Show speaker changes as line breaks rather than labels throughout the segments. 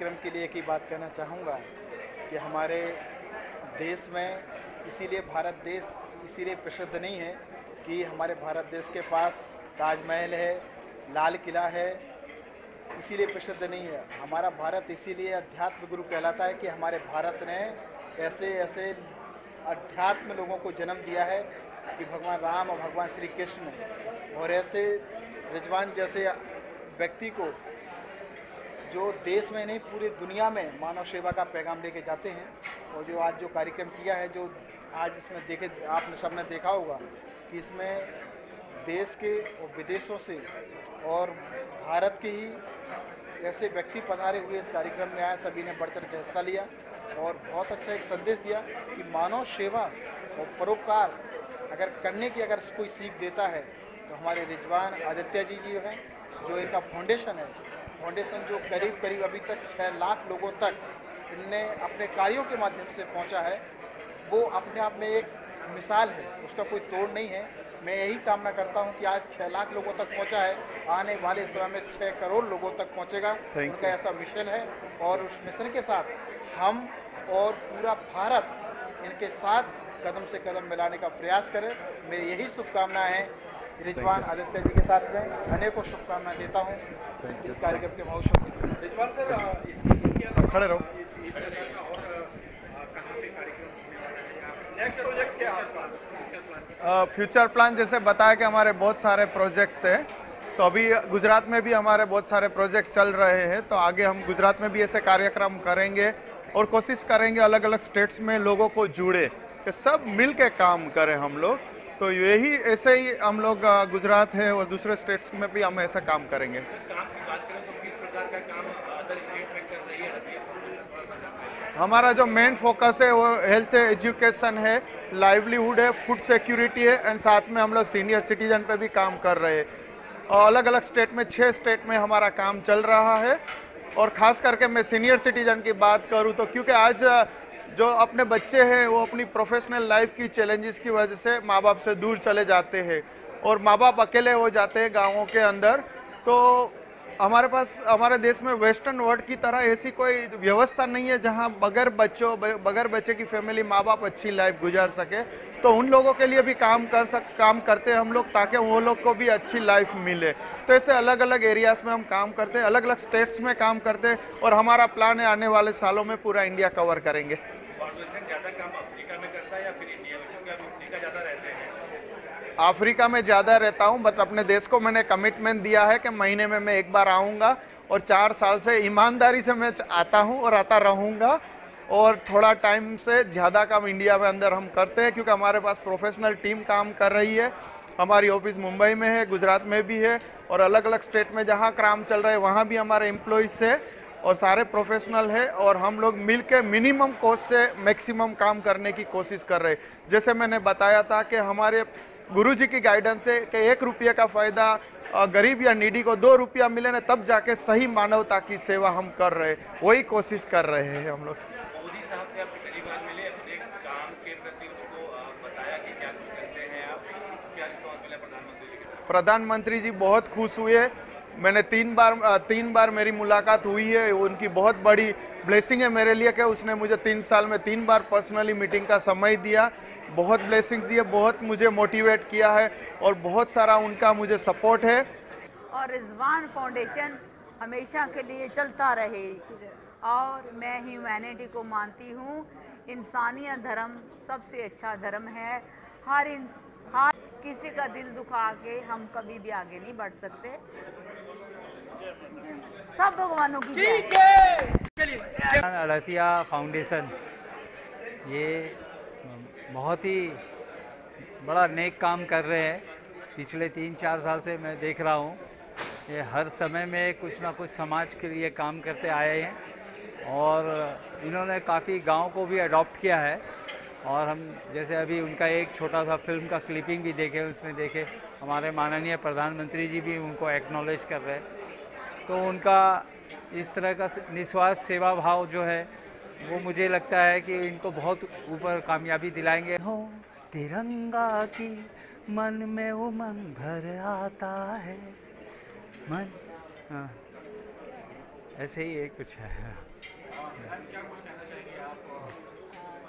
कार्यक्रम के लिए एक ही बात कहना चाहूँगा कि हमारे देश में इसीलिए भारत देश इसीलिए प्रसिद्ध नहीं है कि हमारे भारत देश के पास ताजमहल है, लाल किला है, इसीलिए प्रसिद्ध नहीं है। हमारा भारत इसीलिए अध्यात्म गुरु कहलाता है कि हमारे भारत ने ऐसे ऐसे अध्यात्म लोगों को जन्म दिया है कि भगवान राम और भगवान श्री कृष्ण और ऐसे रिजवान जैसे व्यक्ति को जो देश में नहीं पूरी दुनिया में मानव सेवा का पैगाम लेके जाते हैं। और जो आज जो कार्यक्रम किया है, जो आज इसमें देखे आपने सबने देखा होगा कि इसमें देश के और विदेशों से और भारत के ही ऐसे व्यक्ति पधारे हुए इस कार्यक्रम में आए, सभी ने बढ़ चढ़ के हिस्सा लिया और बहुत अच्छा एक संदेश दिया कि मानव सेवा और परोपकार अगर करने की अगर कोई सीख देता है तो हमारे रिजवान आदित्य जी हैं, जो इनका फाउंडेशन है, फाउंडेशन जो करीब करीब अभी तक 6 लाख लोगों तक इनने अपने कार्यों के माध्यम से पहुंचा है, वो अपने आप में एक मिसाल है, उसका कोई तोड़ नहीं है। मैं यही कामना करता हूं कि आज 6 लाख लोगों तक पहुंचा है, आने वाले समय में 6 करोड़ लोगों तक पहुंचेगा। उनका ऐसा मिशन है और उस मिशन के साथ हम और पूरा भारत इनके साथ कदम से कदम मिलाने का प्रयास करें। मेरी यही शुभकामनाएं हैं। रिजवान आदित्य जी के साथ में अनेकों शुभकामनाएं देता हूं इस कार्यक्रम के महोत्सव में। रिजवान सर, इसके
खड़े रहो।
नेक्स्ट प्रोजेक्ट क्या है?
फ्यूचर प्लान जैसे बताया कि हमारे बहुत सारे प्रोजेक्ट्स हैं, तो अभी गुजरात में भी हमारे बहुत सारे प्रोजेक्ट चल रहे हैं, तो आगे हम गुजरात में भी ऐसे कार्यक्रम करेंगे और कोशिश करेंगे अलग अलग स्टेट्स में लोगों को जुड़े कि सब मिल के काम करें हम लोग। तो यही ऐसे ही हम लोग गुजरात है और दूसरे स्टेट्स में भी हम ऐसा काम करेंगे।
काम की बात करें तो किस प्रकार का काम अदर स्टेट में कर रही है?
हमारा जो मेन फोकस है वो हेल्थ एजुकेशन है, लाइवलीहुड है, फूड सिक्योरिटी है एंड साथ में हम लोग सीनियर सिटीजन पे भी काम कर रहे हैं। और अलग अलग स्टेट में 6 स्टेट में हमारा काम चल रहा है। और ख़ास करके मैं सीनियर सिटीजन की बात करूँ तो क्योंकि आज जो अपने बच्चे हैं वो अपनी प्रोफेशनल लाइफ की चैलेंजेस की वजह से माँ बाप से दूर चले जाते हैं और माँ बाप अकेले हो जाते हैं गाँवों के अंदर। तो हमारे पास हमारे देश में वेस्टर्न वर्ल्ड की तरह ऐसी कोई व्यवस्था नहीं है जहां बगैर बच्चे की फैमिली माँ बाप अच्छी लाइफ गुजार सके। तो उन लोगों के लिए भी काम करते हैं हम लोग ताकि वो लोग को भी अच्छी लाइफ मिले। तो ऐसे अलग अलग एरियाज में हम काम करते हैं, अलग अलग स्टेट्स में काम करते हैं और हमारा प्लान है आने वाले सालों में पूरा इंडिया कवर करेंगे।
ज़्यादा काम अफ्रीका में करता है या फिर इंडिया में? क्योंकि आप अफ्रीका ज़्यादा रहते हैं।
अफ्रीका में ज़्यादा रहता हूं, बट अपने देश को मैंने कमिटमेंट दिया है कि महीने में मैं एक बार आऊँगा और 4 साल से ईमानदारी से मैं आता हूं और आता रहूँगा। और थोड़ा टाइम से ज़्यादा काम इंडिया में अंदर हम करते हैं क्योंकि हमारे पास प्रोफेशनल टीम काम कर रही है। हमारी ऑफिस मुंबई में है, गुजरात में भी है और अलग अलग स्टेट में जहाँ काम चल रहा है वहाँ भी हमारे एम्प्लॉइज़ है और सारे प्रोफेशनल है और हम लोग मिल के मिनिमम कॉस्ट से मैक्सिमम काम करने की कोशिश कर रहे हैं। जैसे मैंने बताया था कि हमारे गुरुजी की गाइडेंस से कि 1 रुपये का फ़ायदा गरीब या नीडी को 2 रुपया मिले ना, तब जाके सही मानवता की सेवा हम कर रहे हैं, वही कोशिश कर रहे हैं हम लोग।
मोदी साहब से आप पहली बार मिले, अपने काम के प्रति उनको बताया कि क्या कुछ करते हैं आप, क्या रिस्पॉन्स मिला प्रधानमंत्री जी की?
प्रधानमंत्री जी बहुत खुश हुए। मैंने 3 बार मेरी मुलाकात हुई है। उनकी बहुत बड़ी ब्लेसिंग है मेरे लिए कि उसने मुझे 3 साल में 3 बार पर्सनली मीटिंग का समय दिया, बहुत ब्लेसिंग्स दिए, बहुत मुझे मोटिवेट किया है और बहुत सारा उनका मुझे सपोर्ट है।
और रिजवान फाउंडेशन हमेशा के लिए चलता रहे। और मैं ह्यूमैनिटी को मानती हूँ, इंसानियत धर्म सबसे अच्छा धर्म है। हर किसी का दिल दुखा के हम कभी भी आगे नहीं बढ़ सकते। सब भगवानों की जय।
अड़तिया फाउंडेशन ये बहुत ही बड़ा नेक काम कर रहे हैं। पिछले 3-4 साल से मैं देख रहा हूँ, ये हर समय में कुछ ना कुछ समाज के लिए काम करते आए हैं और इन्होंने काफ़ी गांव को भी अडॉप्ट किया है। और हम जैसे अभी उनका एक छोटा सा फिल्म का क्लिपिंग भी देखे, उसमें देखे हमारे माननीय प्रधानमंत्री जी भी उनको एक्नॉलेज कर रहे हैं। तो उनका इस तरह का निस्वार्थ सेवा भाव जो है वो मुझे लगता है कि इनको बहुत ऊपर कामयाबी दिलाएंगे।
हो तिरंगा की मन में उमंग भर आता है मन।
ऐसे ही है कुछ है।
क्या कुछ कहना चाहेंगे आप?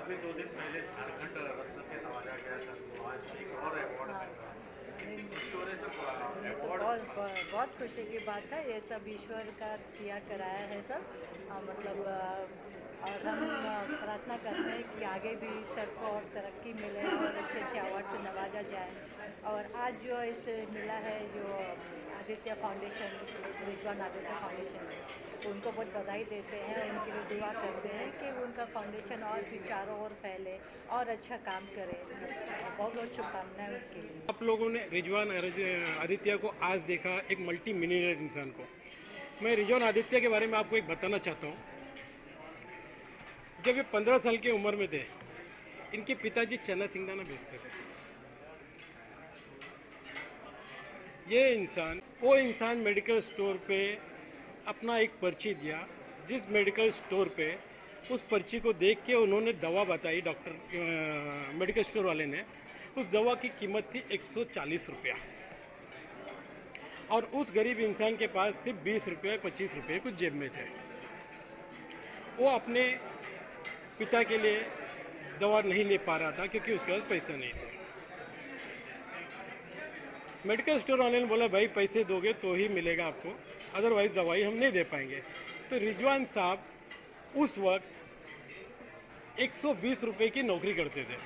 अभी 2 दिन पहले झारखंड रत्न से नवाजा गया सर, तो आज एक और अवार्ड मिल रहा है, कितनी खुशी हो रही है सर? अवार्ड
बहुत खुशी की बात है, ये सब ईश्वर का किया कराया है सब। मतलब और हम प्रार्थना करते हैं कि आगे भी सबको और तरक्की मिले और अच्छे अच्छे अवार्ड से नवाजा जाए। और आज जो इसे मिला है जो आदित्य फाउंडेशन, रिजवान आदित्य फाउंडेशन, उनको बहुत बधाई देते हैं, उनके लिए दुआ करते हैं कि उनका फाउंडेशन और भी चारों ओर फैले और अच्छा काम करे। बहुत बहुत शुभकामनाएं उनके लिए।
आप लोगों ने रिजवान आदित्य को आज देखा, एक मल्टी मिलियनर इंसान को। मैं रिजवान आदित्य के बारे में आपको एक बताना चाहता हूँ। जब ये 15 साल की उम्र में थे, इनके पिताजी चना सिंगदाना बेचते थे। वो इंसान मेडिकल स्टोर पे अपना एक पर्ची दिया, जिस मेडिकल स्टोर पे उस पर्ची को देख के उन्होंने दवा बताई, डॉक्टर मेडिकल स्टोर वाले ने। उस दवा की कीमत थी 140 रुपया, और उस गरीब इंसान के पास सिर्फ 20 रुपये 25 रुपये कुछ जेब में थे। वो अपने पिता के लिए दवा नहीं ले पा रहा था क्योंकि उसके पास पैसे नहीं थे। मेडिकल स्टोर वाले ने बोला भाई पैसे दोगे तो ही मिलेगा आपको, अदरवाइज दवाई हम नहीं दे पाएंगे। तो रिजवान साहब उस वक्त 120 रुपये की नौकरी करते थे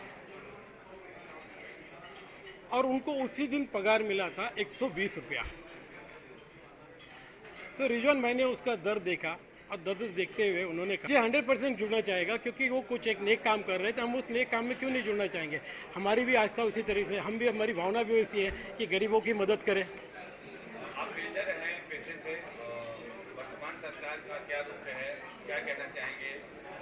और उनको उसी दिन पगार मिला था 120 रुपया। तो रिजवान भाई ने उसका दर्द देखा और दर्द देखते हुए उन्होंने कहा, जी 100% जुड़ना चाहेगा, क्योंकि वो कुछ एक नेक काम कर रहे थे, हम उस नेक काम में क्यों नहीं जुड़ना चाहेंगे। हमारी भी आस्था उसी तरीके से, हम भी, हमारी भावना भी वैसी है कि गरीबों की मदद करें।
आप बिल्डर हैं पैसे से, वर्तमान सरकार का क्या रुख है, क्या कहना चाहेंगे?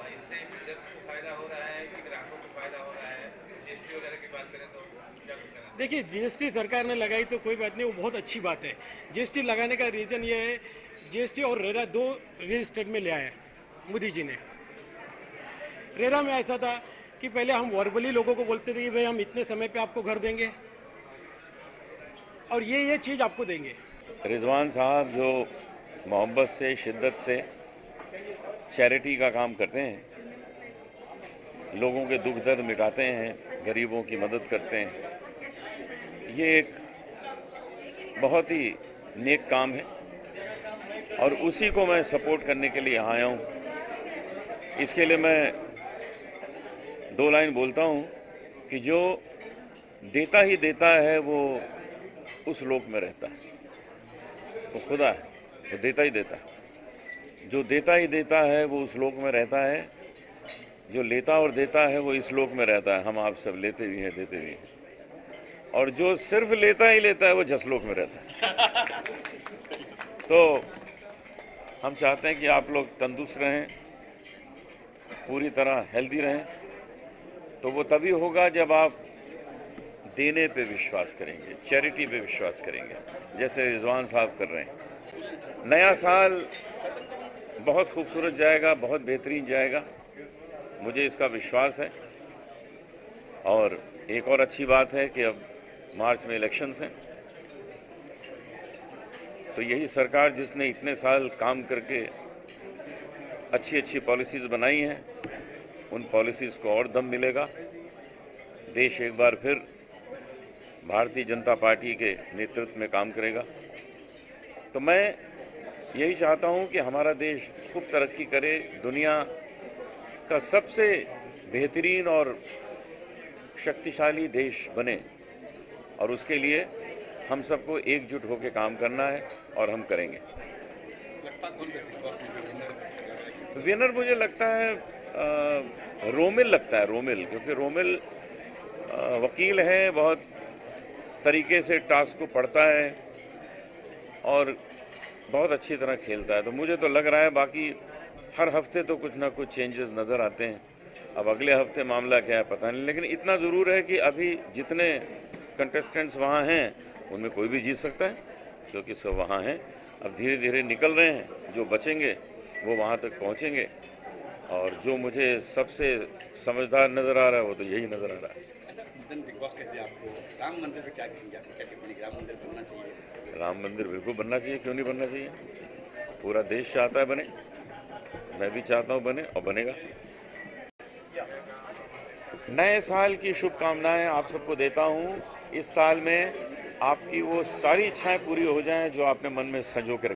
इससे बिल्डर्स को फायदा हो रहा है कि ग्राहकों को फायदा हो रहा है? जीएसटी वगैरह की बात करें तो क्या कुछ कहना?
देखिए, जीएसटी सरकार ने लगाई तो कोई बात नहीं, वो बहुत अच्छी बात है। जीएसटी लगाने का रीज़न ये है, जीएसटी और रेरा 2 रियल एस्टेट में ले आए मोदी जी ने। रेरा में ऐसा था कि पहले हम वर्बली लोगों को बोलते थे कि भाई हम इतने समय पे आपको घर देंगे और ये चीज़ आपको देंगे।
रिजवान साहब जो मोहब्बत से, शिद्दत से चैरिटी का काम करते हैं, लोगों के दुख दर्द मिटाते हैं, गरीबों की मदद करते हैं, ये एक बहुत ही नेक काम है और उसी को मैं सपोर्ट करने के लिए यहाँ आया हूँ। इसके लिए मैं 2 लाइन बोलता हूँ कि जो देता ही देता है वो उस लोक में रहता है, वो खुदा है, वो देता ही देता है। जो देता ही देता है वो उस लोक में रहता है, जो लेता और देता है वो इस लोक में रहता है। हम आप सब लेते भी हैं, देते भी हैं, और जो सिर्फ लेता ही लेता है वो जसलोक में रहता है। तो हम चाहते हैं कि आप लोग तंदुरुस्त रहें, पूरी तरह हेल्दी रहें। तो वो तभी होगा जब आप देने पे विश्वास करेंगे, चैरिटी पे विश्वास करेंगे, जैसे रिजवान साहब कर रहे हैं। नया साल बहुत खूबसूरत जाएगा, बहुत बेहतरीन जाएगा, मुझे इसका विश्वास है। और एक और अच्छी बात है कि अब मार्च में इलेक्शंस हैं, तो यही सरकार जिसने इतने साल काम करके अच्छी अच्छी पॉलिसीज़ बनाई हैं, उन पॉलिसीज़ को और दम मिलेगा। देश एक बार फिर भारतीय जनता पार्टी के नेतृत्व में काम करेगा। तो मैं यही चाहता हूं कि हमारा देश खूब तरक्की करे, दुनिया का सबसे बेहतरीन और शक्तिशाली देश बने, और उसके लिए हम सबको एकजुट होकर काम करना है और हम करेंगे। विनर मुझे लगता है रोमिल लगता है, रोमिल, क्योंकि रोमिल वकील है, बहुत तरीके से टास्क को पढ़ता है और बहुत अच्छी तरह खेलता है। तो मुझे तो लग रहा है, बाकी हर हफ्ते तो कुछ ना कुछ चेंजेस नज़र आते हैं। अब अगले हफ्ते मामला क्या है पता नहीं, लेकिन इतना ज़रूर है कि अभी जितने कंटेस्टेंट्स वहाँ हैं उनमें कोई भी जीत सकता है, क्योंकि सब वहाँ हैं। अब धीरे धीरे निकल रहे हैं, जो बचेंगे वो वहाँ तक पहुँचेंगे। और जो मुझे सबसे समझदार नज़र आ रहा है वो तो यही नज़र आ रहा है।
बिग बॉस कहते हैं आपको, राम मंदिर पे क्या कहेंगे? आपको क्या टिप्पणी? राम मंदिर बनना चाहिए?
राम मंदिर बिल्कुल बनना चाहिए, क्यों नहीं बनना चाहिए। पूरा देश चाहता है बने, मैं भी चाहता हूँ बने और बनेगा। नए साल की शुभकामनाएं आप सबको देता हूँ। इस साल में आपकी वो सारी इच्छाएं पूरी हो जाएं जो आपने मन में संजो के